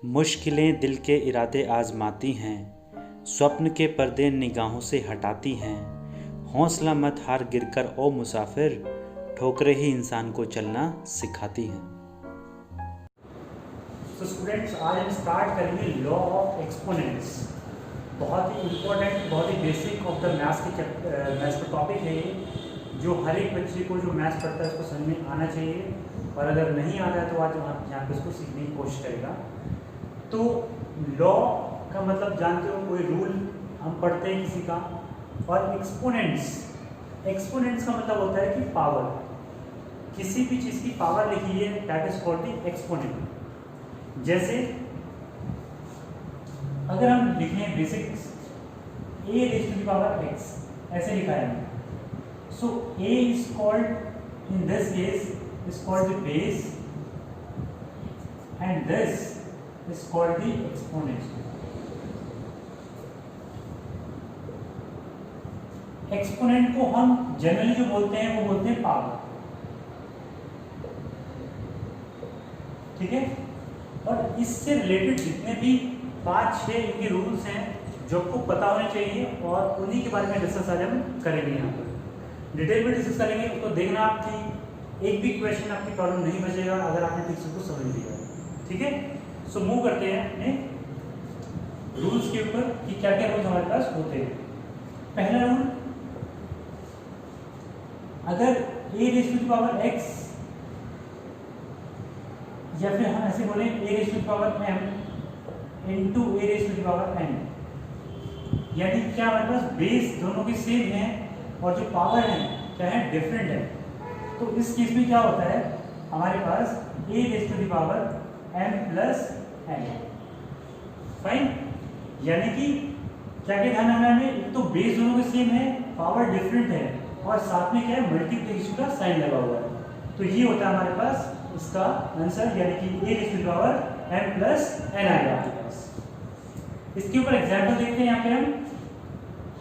मुश्किलें दिल के इरादे आजमाती हैं, स्वप्न के पर्दे निगाहों से हटाती हैं। हौसला मत हार गिरकर ओ मुसाफिर, ठोकरें ही इंसान को चलना सिखाती हैं। तो स्टूडेंट्स, आज हम स्टार्ट करेंगे लॉ ऑफ एक्सपोनेंट्स। बहुत ही इम्पोर्टेंट, बहुत ही बेसिक ऑफ द मैथ्स का टॉपिक है ये, जो हर एक बच्चे को जो मैथ्स पढ़ता है उसको समझ में आना चाहिए, और अगर नहीं आता है तो आज यहाँ पे उसको सीखने की कोशिश करेगा। तो लॉ का मतलब जानते हो, कोई रूल हम पढ़ते हैं किसी का। और एक्सपोनेंट्स का मतलब होता है कि पावर, किसी भी चीज़ की पावर लिखी है, that is called the exponent. जैसे अगर हम लिखें basics a raised to the power x, ऐसे लिखा है। सो a is called in this case is called the base and this is called the exponent. Exponent को हम जनरली जो बोलते हैं वो बोलते हैं पावर, ठीक है। और इससे रिलेटेड जितने भी 5-6 इनके रूल्स हैं जो आपको पता होने चाहिए, और उन्हीं के बारे में डिस्कस आज हम करेंगे। यहाँ पर डिटेल में डिस्कस करेंगे, तो देखना आपकी एक भी क्वेश्चन आपकी प्रॉब्लम नहीं बचेगा अगर आपने ठीक से उसको समझ लिया, ठीक है। सो मूव करते हैं अपने रूल्स के ऊपर कि क्या क्या रूल्स हमारे पास होते हैं। पहला रूल, अगर a raise to the power x, या फिर हम ऐसे बोलें a raise to the power m into a raise to the power n, यानी क्या हमारे पास बेस दोनों के सेम है और जो पावर है क्या है, डिफरेंट है। तो इस केस में क्या होता है, हमारे पास a raise to the power m plus n, fine. यानी कि क्या क्या ध्यान रखना है, एक तो बेस दोनों के सेम है, पावर डिफरेंट है, और साथ में क्या है, मल्टीप्लिकेशन का साइन लगा हुआ है। तो ये होता है हमारे पास इसका आंसर, यानी कि a raise to the power m plus n आएगा आपके पास। इसके ऊपर एग्जाम्पल देखते हैं। यहाँ पे हम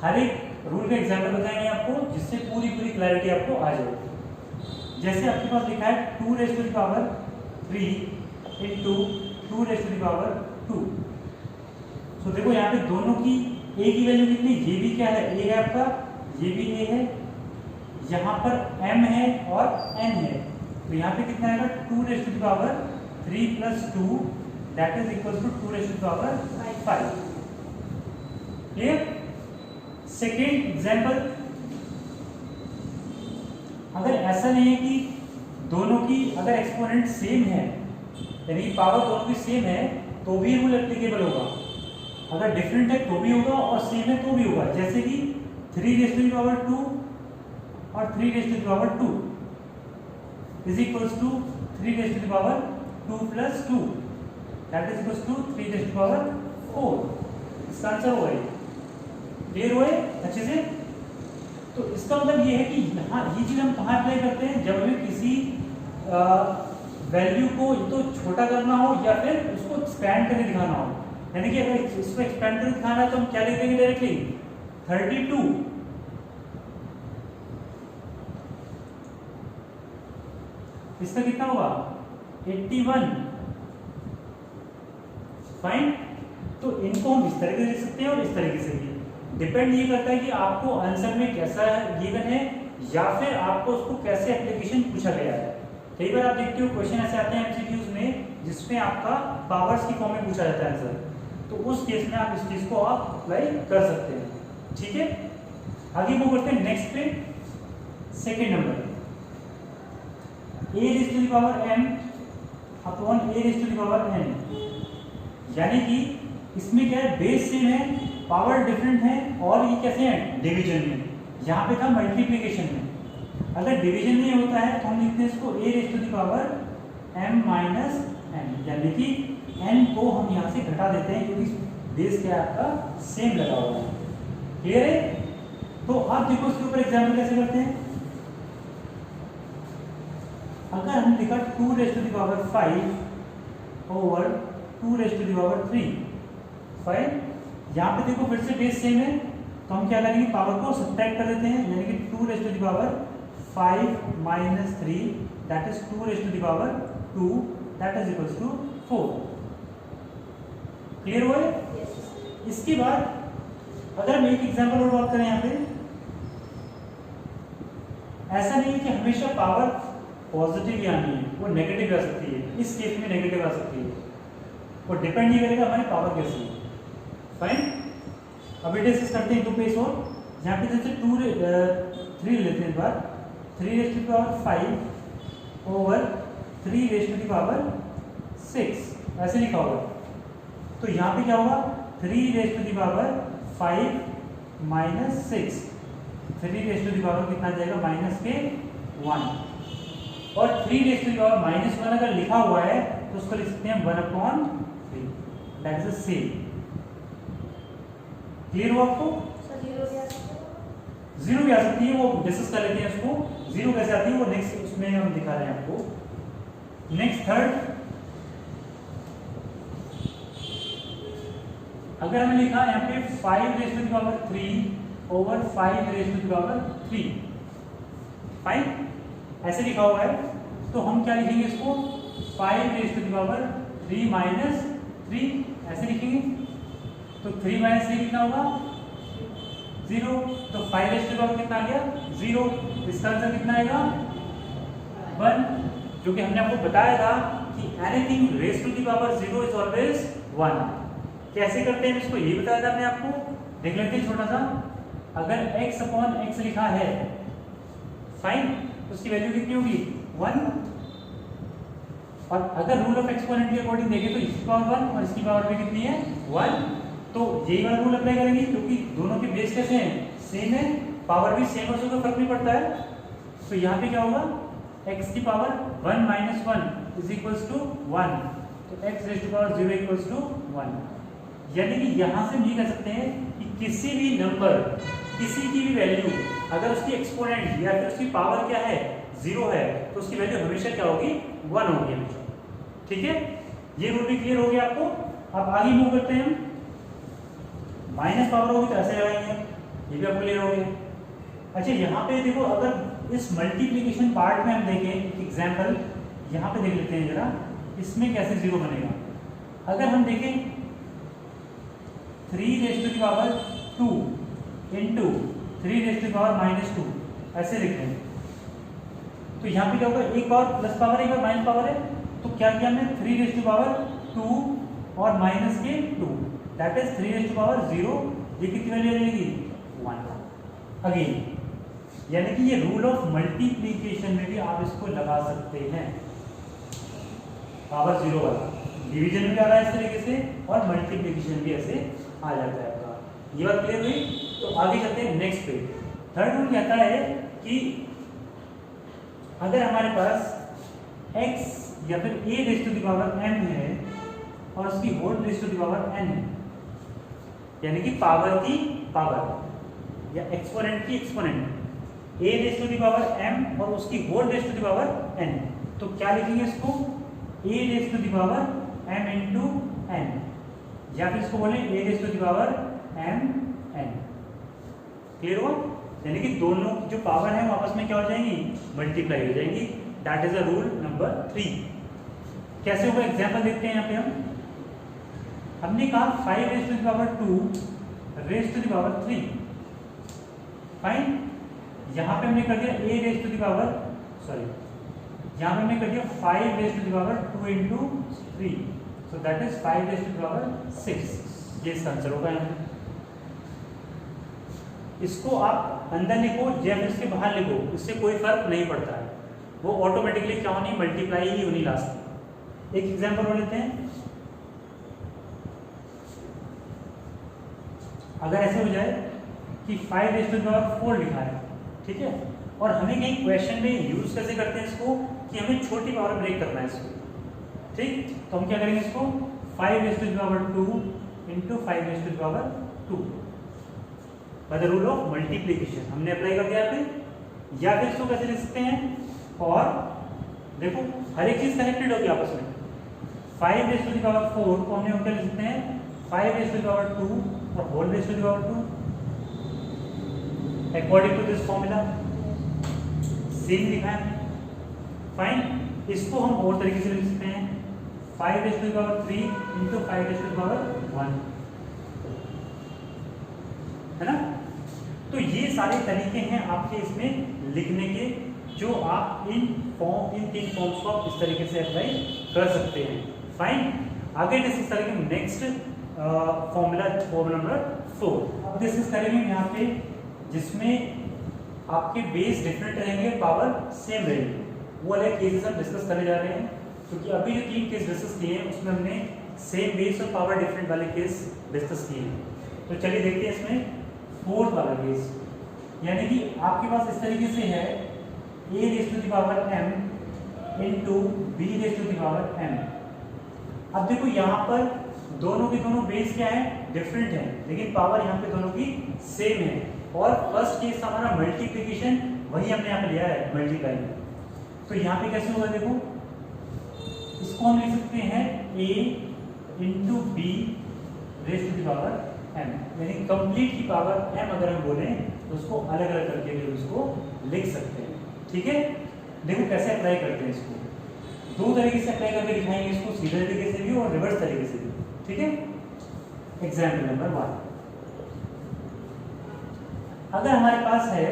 हर एक रूल का एग्जाम्पल बताएंगे आपको, जिससे पूरी क्लैरिटी आपको आ जाएगी। जैसे आपके पास लिखा है 2 raise to the power 3 into 2 raise to the power 2। तो देखो यहाँ पे दोनों की a की वैल्यू कितनी, ये भी क्या है, a है आपका, ये भी a है, यहाँ पर m है और n है। तो यहाँ पे कितना आएगा, 2 raise to the power 3 plus 2 that is equal to 2 raise to the power 5। Clear. Second example, अगर ऐसा नहीं है कि दोनों की अगर एक्सपोनेंट सेम है, यानी कि पावर दोनों की सेम है, तो भी रूल एप्लीकेबल होगा। अगर डिफरेंट है तो भी होगा और सेम है तो भी होगा। जैसे कि 3 रेज़ टू द पावर 2 और 3 raise to the power 2 is equals to 3 raise to the power 2 plus 2 that is equals to 3 raise to the power 4। इसका आंसर हुआ है। क्लियर हुआ है अच्छे से। तो इसका मतलब ये है कि यहाँ ये चीज हम कहाँ अप्लाई करते हैं, जब हमें किसी वैल्यू को तो छोटा करना हो या फिर उसको एक्सपैंड करके दिखाना हो। यानी कि अगर इसको एक्सपैंड करके दिखाना है तो हम क्या लिख देंगे डायरेक्टली, 32। इसका कितना होगा, 81, फाइन। तो इनको हम इस तरीके से लिख सकते हैं और इस तरीके से भी, डिपेंड ये करता है कि आपको आंसर में कैसा गिवन है या फिर आपको उसको कैसे एप्लीकेशन पूछा गया है। कई बार आप देखते हो क्वेश्चन ऐसे आते हैं एमसीक्यूज में जिसमें आपका पावर्स की फॉर्म में पूछा जाता है आंसर, तो उस केस में आप इस चीज को आप अप्लाई कर सकते हैं, ठीक है। आगे मूव करते हैं नेक्स्ट पे। Second number, a raise to the power m upon a raise to the power n, यानी कि इसमें क्या है, बेस सेम है, पावर डिफरेंट है, और ये कैसे है, डिवीजन में। यहाँ पे था मल्टीप्लिकेशन में। अगर डिवीजन में होता है तो हम लिखते हैं इसको a raise to the power m minus n, यानी कि n को हम यहाँ से घटा देते हैं क्योंकि बेस क्या है आपका, सेम लगा हुआ है। क्लियर है। तो अब देखो इसके ऊपर एग्जाम्पल कैसे करते हैं। अगर हम लिखा 2 raise to the power 5 over 2 raise to the power 3, fine. यहाँ पे देखो फिर से बेस सेम है, तो हम क्या करेंगे, पावर को सब्ट्रैक्ट कर देते हैं, यानी कि 2 raise to the power 5 minus 3 that is 2 raise to the power 2 that is equals to 4। Clear हुआ है? इसके बाद अगर हम एक एग्जांपल और बात करें यहाँ पे, ऐसा नहीं है कि हमेशा पावर पॉजिटिव ही आनी है, वो नेगेटिव आ सकती है। इस केस में नेगेटिव आ सकती है, वो डिपेंड नहीं करेगा हमारी पावर कैसी है। फाइन, अभी डिस्कस करते हैं 2 पेज और। यहाँ पे जैसे 3 लेते हैं इस बार, 3 raise to the power 5 over 3 raise to the power 6 ऐसे लिखा होगा। तो यहाँ पे क्या होगा, 3 raise to the power 5 minus 6, 3 raise to the power कितना आ जाएगा, माइनस के 1। और 3 raise to the power minus 1 अगर लिखा हुआ है तो उसको लिख सकते हैं 1/3, that is the same. Clear हुआ आपको? जीरो भी आ सकती है, वो डिस्कस कर लेते हैं उसको। जीरो कैसे आती है वो नेक्स्ट उसमें हम दिखा रहे हैं आपको। नेक्स्ट थर्ड, अगर हमने लिखा यहाँ पे 5 raise to the power 3 over 5 raise to the power 3, fine ऐसे लिखा हुआ है, तो हम क्या लिखेंगे इसको, 5 raise to the power 3 minus 3 ऐसे लिखेंगे। तो 3 माइनस 3 कितना होगा, 0। तो 5 रेज़ टू द पावर कितना आ गया, 0। इसका आंसर कितना आएगा, 1, जो कि हमने आपको बताया था कि anything raise to the power 0 is always 1। कैसे करते हैं इसको, ये बताया था हमने आपको। देख लेते हैं छोटा सा, अगर x अपॉन x लिखा है, फाइन, तो उसकी वैल्यू कितनी होगी, 1। और अगर रूल ऑफ एक्सपोनेंट के अकॉर्डिंग देखें तो इसकी पावर 1 और इसकी पावर भी कितनी है, 1। तो यही वाला रूल अप्लाई करेंगे, क्योंकि दोनों के बेस कैसे हैं, सेम है, पावर भी सेम, उसको फर्क नहीं पड़ता है। तो यहाँ पे क्या होगा, x की power 1 minus 1 is equals to 1, तो x raise to power 0 equals to 1। यानी कि यहाँ से हम ये कह सकते हैं कि किसी भी नंबर, किसी की भी वैल्यू अगर उसकी एक्सपोनेंट या फिर उसकी पावर क्या है, 0 है, तो उसकी वैल्यू हमेशा क्या होगी, 1 होगी हमेशा। ठीक है, ये रूल भी क्लियर हो गया आपको। अब आगे मूव करते हैं हम। माइनस पावर होगी तो ऐसे लगाएंगे, ये भी आपको क्लियर हो गया। अच्छा, यहाँ पे देखो, अगर इस मल्टीप्लिकेशन पार्ट में हम देखें एग्जाम्पल, यहाँ पे देख लेते हैं जरा, इसमें कैसे 0 बनेगा। अगर हम देखें 3 raise to the power 2 into 3 raise to the power minus 2 ऐसे लिख रहे हैं, तो यहाँ पे क्या होगा, एक बार प्लस पावर है, एक बार माइनस पावर है। तो क्या किया हमने, 3 रेज़ टू द पावर 2 और माइनस के 2, that is 3 raise to the power 0। ये कितनी वैल्यू आ जाएगी, 1 अगेन। यानी कि ये रूल ऑफ मल्टीप्लिकेशन में भी आप इसको लगा सकते हैं, पावर 0 वाला। डिवीजन में भी आ रहा है इस तरीके से, और मल्टीप्लिकेशन भी ऐसे आ जाता है आपका। ये बात क्लियर हुई? तो आगे चलते हैं नेक्स्ट पे। थर्ड रूल कहता है कि अगर हमारे पास x या फिर a raise to the power m है और उसकी whole raise to the power n है, यानी कि पावर की पावर या एक्सपोनेंट की exponent, a raise to the power m और उसकी whole raise to the power n, तो क्या लिखेंगे इसको, a raise to the power m into n, या फिर इसको बोलें a raise to the power m n। Clear हुआ? यानी कि दोनों की जो पावर है वो आपस में क्या हो जाएंगी, मल्टीप्लाई हो जाएंगी। That is a rule number 3। कैसे होगा, एग्जांपल देखते हैं। यहाँ पे हमने कहा 5 raise to the power 2 raise to the power 3, fine. यहाँ पे हमने कर दिया a raise to the power, sorry, यहाँ पे हमने कर दिया 5 raise to the power 2 into 3, so that is 5 raise to the power 6। ये इसका आंसर होगा। यहाँ इसको आप अंदर लिखो या फिर इसके बाहर लिखो, इससे कोई फर्क नहीं पड़ता है, वो ऑटोमेटिकली क्या होनी, मल्टीप्लाई ही होनी लास्ट में। एक एग्जांपल और लेते हैं। अगर ऐसे हो जाए कि 5 रेज़ टू द पावर 4 लिखा है, ठीक है, और हमें कहीं क्वेश्चन में यूज कैसे करते हैं इसको, कि हमें छोटी पावर ब्रेक करना है इसको, ठीक, तो हम क्या करेंगे इसको, 5 raise to the power 2 into 5 raise to the power 2 by the rule of multiplication हमने अप्लाई कर दिया यहाँ पे। या फिर इसको कैसे लिख सकते हैं, और देखो हर एक चीज कनेक्टेड होगी आपस में। 5 रेज़ टू द पावर 4 को हमने उनका लिख सकते हैं 5 रेज़ टू द पावर 2 और whole raise to the power 2 according to this formula, same लिखा है, फाइन। इसको हम और तरीके से लिख सकते हैं 5 raise to the power 3 into 5 raise to the power 1, है ना। तो ये सारे तरीके हैं आपके इसमें लिखने के, जो आप इन तीन फॉर्म्स को आप इस तरीके से अप्लाई कर सकते हैं। फाइन, आगे डिस्कस करेंगे नेक्स्ट फॉर्मूला नंबर 4। अब डिस्कस करेंगे यहाँ पे जिसमें आपके बेस डिफरेंट रहेंगे, पावर सेम रहेंगे, वो अलग केसेस हम डिस्कस करने जा रहे हैं। क्योंकि अभी जो 3 केस डिस्कस किए हैं उसमें हमने सेम बेस और पावर डिफरेंट वाले केस डिस्कस किए हैं। तो चलिए देखते हैं इसमें 4th वाला केस, यानी कि आपके पास इस तरीके से है a raise to the power m into b raise to the power m। अब देखो यहाँ पर दोनों के दोनों बेस क्या है, डिफरेंट है, लेकिन पावर यहाँ पे दोनों की सेम है। और फर्स्ट केस हमारा मल्टीप्लिकेशन वही हमने यहाँ पे लिया है, मल्टीप्लाई। तो यहाँ पे कैसे होगा देखो, इसको हम लिख सकते हैं a into B raise to the power m, यानी कंप्लीट की पावर m अगर हम बोलें तो उसको अलग अलग करके भी उसको लिख सकते हैं। ठीक है, देखो कैसे अप्लाई करते हैं इसको, 2 तरीके से अप्लाई करके दिखाएंगे इसको, सीधे तरीके से भी और रिवर्स तरीके से भी। ठीक है, एग्जाम्पल नंबर 1, अगर हमारे पास है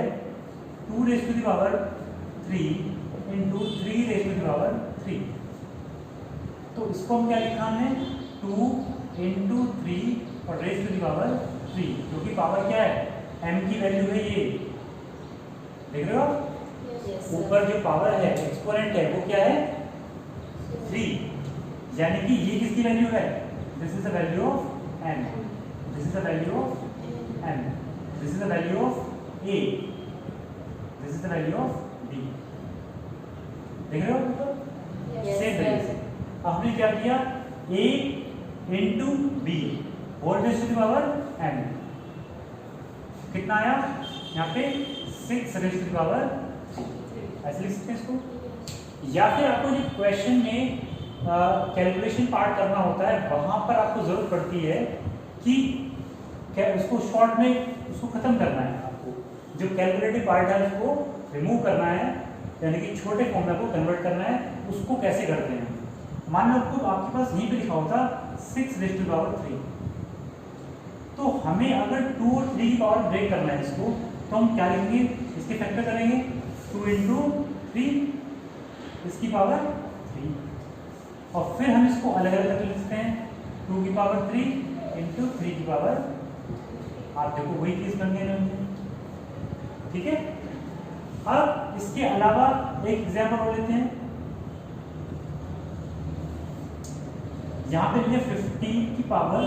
2 raise to the power 3 into 3 raise to the power 3, तो इसको हम क्या लिखा है, 2 इंटू 3 और रेज़ टू द पावर 3, क्योंकि पावर क्या है, m की वैल्यू है ये, देख रहे हो ऊपर जो पावर है एक्सपोनेंट है वो क्या है 3, यानी कि ये किसकी वैल्यू है, this is the value of m, this is the value of m, this is the value of a, this is the value of b, देख रहे हो सेम तरीके से। अब हमने क्या किया, a into b whole raise to the power m, कितना आया यहाँ पे 6 रेज़ टू द पावर, ऐसे लिख सकते हैं इसको। या फिर आपको जो क्वेश्चन में कैलकुलेशन पार्ट करना होता है वहां पर आपको जरूरत पड़ती है कि क्या उसको शॉर्ट में उसको खत्म करना है, आपको जो कैलकुलेटिव पार्ट है उसको रिमूव करना है, यानी कि छोटे फॉर्मूला को कन्वर्ट करना है। उसको कैसे करते हैं, मान लो आपके पास यहीं पे लिखा होता 6 रेज़ टू द पावर 3, तो हमें अगर 2 और 3 की पावर ब्रेक करना है इसको, तो हम क्या लिखेंगे, इसके फैक्टर करेंगे 2 इंटू 3 इसकी पावर 3, और फिर हम इसको अलग अलग करके लिख सकते हैं 2 की पावर 3 इंटू 3 की पावर, आप देखो वही चीज बन गई ना। ठीक है, अब इसके अलावा एक एग्जाम्पल और लेते हैं, यहाँ पे लिया 15 की पावर,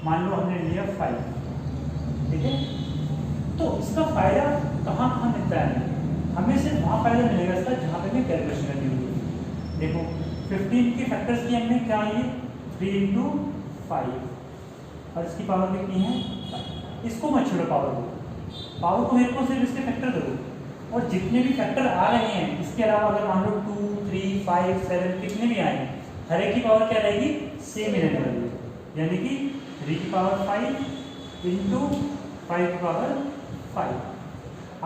मान लो हमने लिया 5, ठीक है, तो इसका फायदा कहाँ कहाँ मिलता है, हमें सिर्फ वहाँ फायदा मिलेगा इसका जहाँ पे भी कैलकुलेशन करनी होगी। देखो 15 के फैक्टर्स की हमने क्या लिए 3 इंटू 5 और इसकी पावर कितनी है 5, इसको मत छोड़ो पावर को मेरे को सिर्फ इसके फैक्टर दो, और जितने भी फैक्टर आ रहे हैं इसके अलावा अगर मान लो 2, 3, 5, 7 कितने भी आए हर एक की पावर क्या रहेगी सेम ही रहने वाली है, यानी कि 3 की पावर 5 इंटू 5 की पावर 5।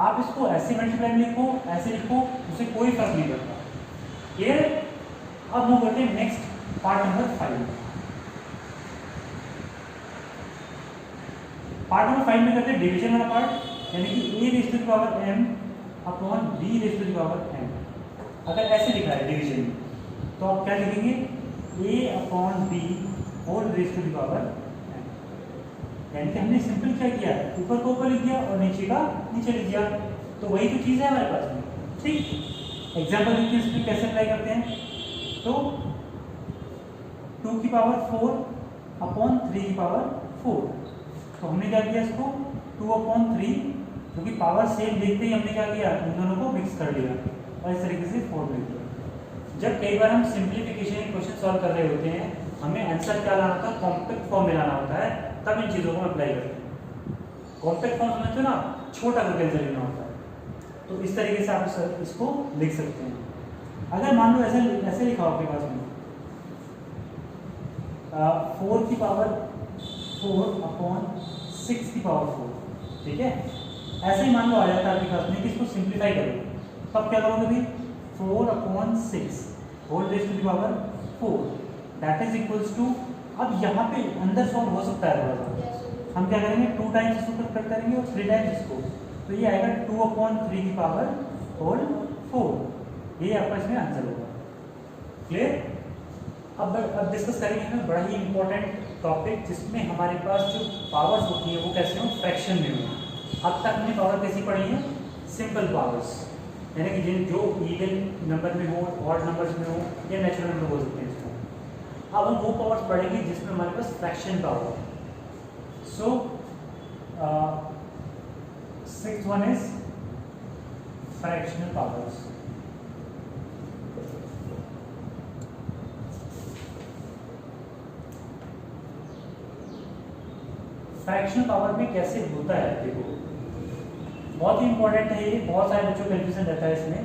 आप इसको ऐसे मल्टीप्लाई लिखो ऐसे लिखो उसे कोई फर्क नहीं पड़ता। क्लियर? अब हम बोलते हैं next part number 5। Part number 5 में करते हैं डिवीजन वाला पार्ट, यानी कि a raise to the power m upon b raise to the power m। अगर ऐसे लिखा है डिवीजन में तो आप क्या लिखेंगे a upon b whole raise to the power m, यानी कि हमने सिंपल क्या किया ऊपर को ऊपर लिख दिया और नीचे का नीचे लिख दिया, तो वही तो चीज़ है हमारे पास में। ठीक, एग्जाम्पल देखिए इसमें कैसे अप्लाई करते हैं, तो 2 की पावर 4 अपॉन 3 की पावर 4, तो हमने क्या किया इसको 2 अपॉन 3 क्योंकि पावर सेम देखते ही हमने क्या किया इन दोनों को मिक्स कर लिया और इस तरीके से 4 लिख दिया। जब कई बार हम सिंप्लीफिकेशन क्वेश्चन सॉल्व कर रहे होते हैं हमें आंसर क्या लाना होता है कॉम्पैक्ट फॉर्म में लाना होता है, तब इन चीज़ों को अप्लाई करते हैं। कॉम्पैक्ट फॉर्म समझते हो ना, छोटा करके आंसर लिखना होता है, तो इस तरीके से आप इसको लिख सकते हैं। अगर मान लो ऐसे लिखा हो आपके पास में 4 की पावर 4 अपॉन 6 की पावर 4, ठीक है, ऐसे ही मान लो आ जाता है आपके पास में कि इसको सिंप्लीफाई करो, तब क्या करोगे भाई 4 upon 6 whole raise to the power 4 that is equals to, अब यहाँ पे अंदर सॉल्व हो सकता है थोड़ा सा, हम क्या करेंगे 2 टाइम्स इसको कट करेंगे और 3 टाइम्स इसको, तो ये आएगा 2/3 की पावर होल 4, ये आपका इसमें आंसर होगा। क्लियर? अब डिस्कस करेंगे हम बड़ा ही इंपॉर्टेंट टॉपिक जिसमें हमारे पास जो पावर्स होती है वो कैसे हो, फ्रैक्शन में हो। अब तक हमने पावर कैसी पढ़ी है, सिंपल पावर्स, यानी कि जो इवन नंबर में हो, ऑड नंबर्स में हो या नेचुरल नंबर हो सकते हैं इसमें। अब हम वो पावर्स पढ़ेंगे जिसमें हमारे पास fraction power. So sixth one is fractional powers. Fractional power में कैसे होता है, देखो बहुत ही इंपॉर्टेंट है ये, बहुत सारे बच्चों को कन्फ्यूजन रहता है इसमें,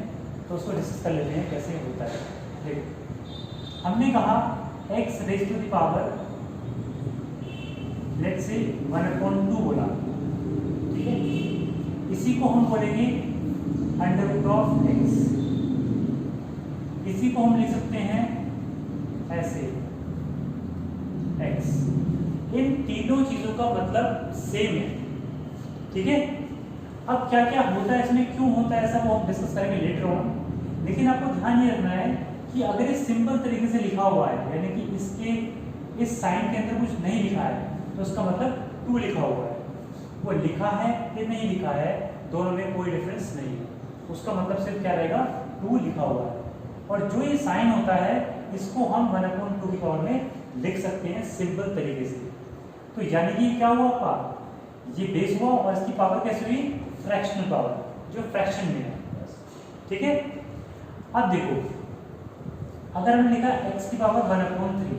तो उसको डिस्कस कर लेते हैं कैसे होता है। देखो हमने कहा x raise to the power let's say 1/2 बोला, ठीक है, इसी को हम बोलेंगे √(x), इसी को हम लिख सकते हैं ऐसे x। इन तीनों चीजों का मतलब सेम है, ठीक है। अब क्या क्या होता है इसमें, क्यों होता है ऐसा, वो हम डिस्कस करेंगे लेटर ऑन, लेकिन आपको ध्यान ये रखना है कि अगर ये सिंपल तरीके से लिखा हुआ है, यानी कि इसके इस साइन के अंदर कुछ नहीं लिखा है, तो उसका मतलब 2 लिखा हुआ है। वो लिखा है कि नहीं लिखा है, दोनों में कोई डिफरेंस नहीं है, उसका मतलब सिर्फ क्या रहेगा, 2 लिखा हुआ है। और जो ये साइन होता है इसको हम 1/2 की पावर में लिख सकते हैं सिंपल तरीके से। तो यानी कि क्या हुआ आपका, ये बेस हुआ और इसकी पावर कैसे हुई, फ्रैक्शनल पावर, जो फ्रैक्शन में है, ठीक है। अब देखो अगर हमने लिखा x की पावर 1/3,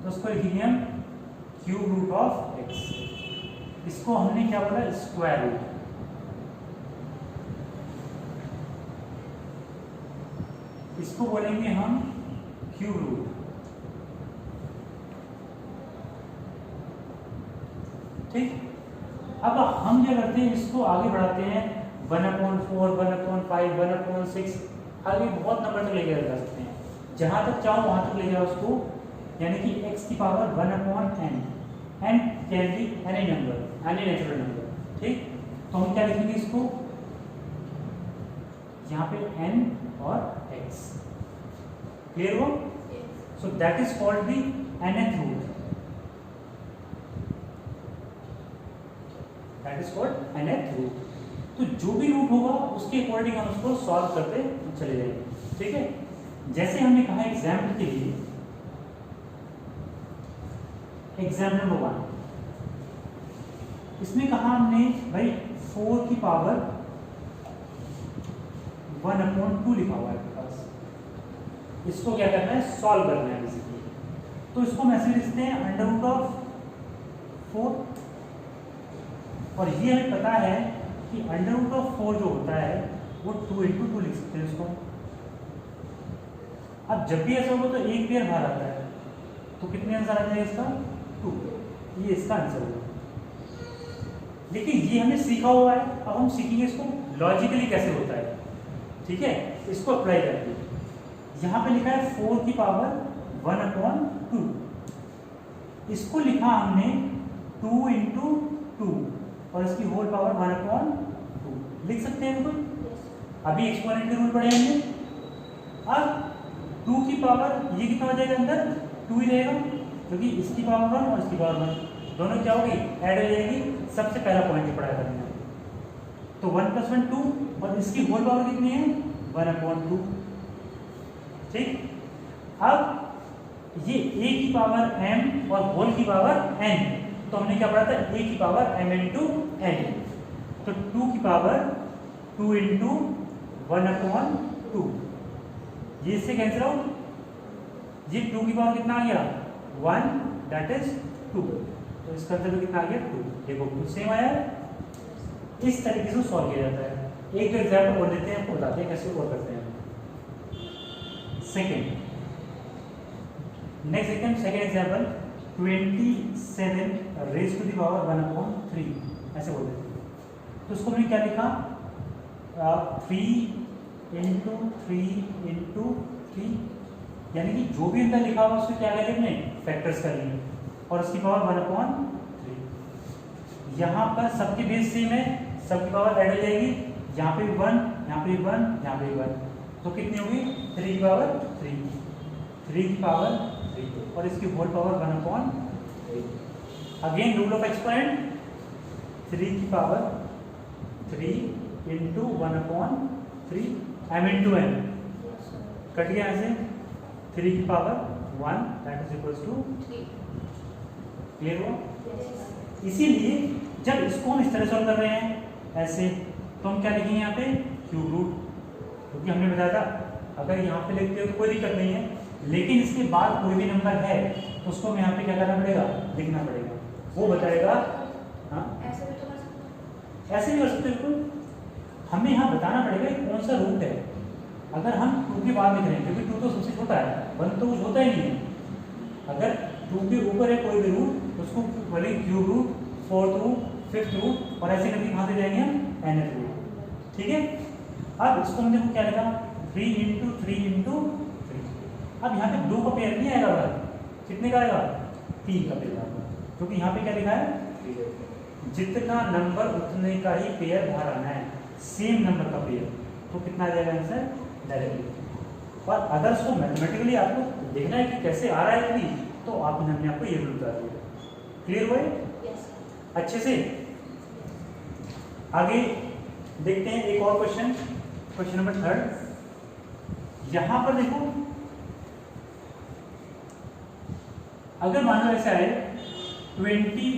तो उसको लिखेंगे हम √(x), इसको हमने क्या बोला, स्क्वायर रूट। इसको बोलेंगे हम क्यूब रूट, ठीक। अब हम क्या करते हैं, इसको आगे बढ़ाते हैं 1/4, 1/5, 1/6, आगे बहुत नंबर तक लेके जा सकते हैं, जहां तक चाहो वहां तक ले जाओ उसको, यानी कि x की power 1/n, n can be any number, any natural number, ठीक। तो हम क्या लिखेंगे इसको, यहाँ पे n और x, क्लियर हो। So that is called the nth root, that is called nth root. तो जो भी रूट होगा उसके अकॉर्डिंग हम उसको सॉल्व करते चले जाएंगे, ठीक है। जैसे हमने कहा एग्जाम्पल के लिए, एग्जाम्पल नंबर 1, इसमें कहा हमने भाई 4 की पावर 1/2 लिखा हुआ है आपके पास, इसको क्या करना है, सॉल्व करना है बेसिकली। तो इसको हम ऐसे लिखते हैं √4, और ये हमें पता है कि √4 जो होता है वो 2 लिख सकते हैं इसको। अब जब भी ऐसा होगा तो एक पेयर बाहर आता है, तो कितने आंसर आ जाएगा इसका, 2, ये इसका आंसर होगा। लेकिन ये हमने सीखा हुआ है, अब हम सीखेंगे इसको लॉजिकली कैसे होता है, ठीक है। इसको अप्लाई करके यहाँ पे लिखा है 4 की पावर 1/2, इसको लिखा हमने 2 × 2 और इसकी होल पावर 1/2 लिख सकते हैं कोई। अभी एक्सपोनेंट के रूल पढ़े हमने। अब 2 की पावर, ये कितना हो जाएगा, अंदर 2 ही रहेगा, क्योंकि इसकी पावर 1 और इसकी पावर 1 दोनों क्या होगी, ऐड हो जाएगी। सबसे पहला पॉइंट जो पढ़ाया था, तो 1 + 1 2, और इसकी होल पावर कितनी है, 1/2, ठीक। अब ये a की पावर m और होल की पावर n, तो हमने क्या पढ़ा था, a की पावर m × n, तो 2 की पावर 2 × 1/2, ये इससे कैंसिल आउट, ये 2 की पावर कितना आ गया, 1, दैट इज 2, तो इसका आंसर कितना आ गया, 2। देखो कुछ सेम आया, इस तरीके से सॉल्व किया जाता है। एक एग्जाम्पल और देते हैं, आपको बताते हैं कैसे और करते हैं। Second example 27 raise to the power 1/3, ऐसे बोल देते हैं। तो उसको हमने क्या लिखा, 3 × 3 × 3 यानी कि जो भी अंदर लिखा हुआ उसको क्या कर लेंगे, फैक्टर्स कर लेंगे और उसकी पावर 1/3। यहाँ पर सबके बेस सेम है, सबकी पावर ऐड हो जाएगी, यहाँ पे भी 1, यहाँ पे भी 1, यहाँ पे भी 1, तो कितनी होगी 3 की पावर 3, 3 की पावर 3 और इसकी whole power 1/3। Again rule of exponent, 3 की power 3 into 1/3 m into n, cut गया ऐसे 3 की power 1 that is equals to 3। Clear हुआ? इसीलिए जब इसको हम इस तरह सॉल्व कर रहे हैं ऐसे, तो हम क्या लिखेंगे यहाँ पे क्यूब रूट, क्योंकि हमने बताया था अगर यहाँ पे लिखते हो तो कोई दिक्कत नहीं है, लेकिन इसके बाद कोई भी नंबर है तो उसको हमें यहाँ पे क्या करना पड़ेगा, लिखना पड़ेगा, वो बताएगा। हाँ ऐसे भी कर सकते बिल्कुल, हमें यहाँ बताना पड़ेगा कौन सा रूट है। अगर हम 2 के बाद लिख रहे हैं, क्योंकि 2 तो सबसे छोटा है, 1 तो कुछ होता ही नहीं है, अगर 2 के ऊपर है कोई भी रूट उसको बोले cube root, 4th root, 5th root और ऐसे करके कहाँ से जाएंगे हम nth रूट। ठीक है, अब इसको हम देखो क्या लिखा 3 इंटू 3 इंटू 3। अब यहाँ पे 2 का पेयर नहीं आएगा, भाई कितने का आएगा 3 का पेयर आएगा, क्योंकि यहाँ पे क्या लिखा है जितना नंबर उतने का ही पेयर बाहर आना है, सेम नंबर का पेयर, तो कितना आ जाएगा आंसर डायरेक्टली। और अगर उसको मैथमेटिकली आपको देखना है कि कैसे आ रहा है कि तो हमने आपको ये रूल बता दिया। क्लियर हुआ? अच्छे से आगे देखते हैं एक और क्वेश्चन, क्वेश्चन नंबर 3। यहां पर देखो अगर मान लो ऐसा है 27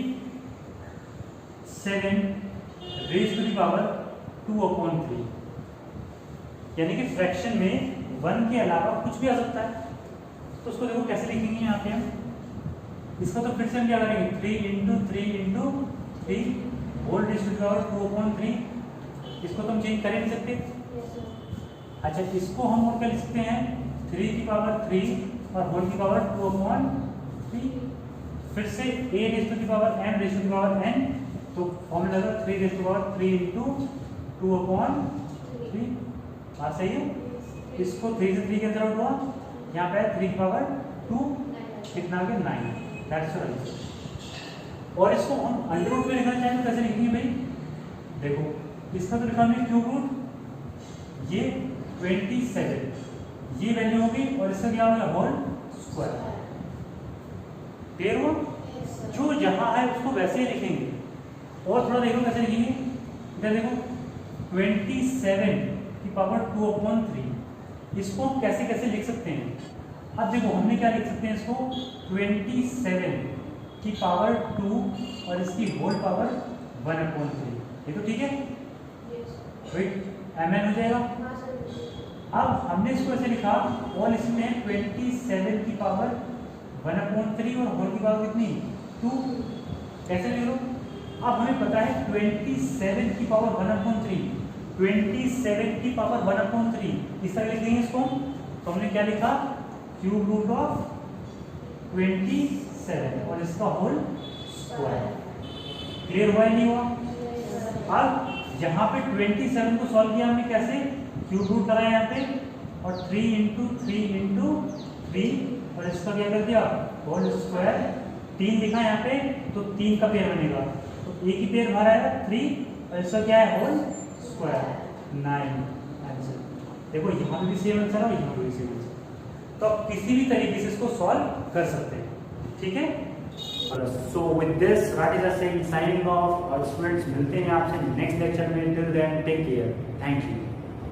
रेज़ टू द पावर 2/3, यानी कि फ्रैक्शन में 1 के अलावा कुछ भी आ सकता है, तो उसको देखो कैसे लिखेंगे यहाँ पे हम। इसका तो फिर से हम क्या करेंगे 3 into 3 into 3 whole raise to the power 2/3, इसको तो हम चेंज कर ही नहीं सकते। अच्छा इसको हम और क्या लिख सकते हैं 3 की पावर 3 और होल की पावर 2/3, फिर से a raise to the power m raise to the power n, तो फॉर्मूला होगा 3 raise to the power 3 into 2/3। बात सही है? इसको 3 से 3 कैंसिल आउट हुआ, यहाँ पे 3 की पावर 2 कितना आ गया 9, दैट्स योर आंसर। और इसको हम अंडर रूट में लिखना चाहें तो कैसे लिखेंगे भाई, देखो इसका तो लिखा हमने क्यूब रूट, ये 27 ये वैल्यू होगी और इसका क्या होगा होल स्क्वायर। क्लियर हुआ? जो जहां है उसको वैसे ही लिखेंगे। और थोड़ा देखो कैसे लिखेंगे, इधर देखो 27 की पावर 2/3, इसको हम कैसे कैसे लिख सकते हैं। अब देखो हमने क्या लिख सकते हैं इसको 27 की पावर 2 और इसकी होल पावर 1/3, ये तो ठीक है mn हो जाएगा। अब हमने इसको ऐसे लिखा और इसमें 27 की पावर 1/3 और होल की पावर कितनी 2, कैसे लिख लो। अब हमें पता है 27 की पावर 1/3, 27 की पावर 1/3 इस तरह लिख देंगे इसको। तो हमने क्या लिखा क्यूब रूट ऑफ 27 और इसका होल स्क्वायर। क्लियर हुआ नहीं हुआ? अब यहाँ पे 27 को सॉल्व किया हमने कैसे, क्यूब रूट कराया यहाँ पे और 3 इंटू 3 इंटू 3 और इसका क्या कर दिया होल स्क्वायर। 3 लिखा यहाँ पे तो 3 का पेयर बनेगा, तो एक ही पेयर बाहर आएगा 3 और इसका क्या है होल स्क्वायर 9 आंसर। देखो यहाँ पे भी सेम आंसर है, यहाँ पे भी सेम आंसर, तो आप किसी भी तरीके से इसको सॉल्व कर सकते हैं। ठीक है, so with this Rajesh Singh signing off. और स्टूडेंट्स मिलते हैं आपसे नेक्स्ट लेक्चर में, till then take care, thank you.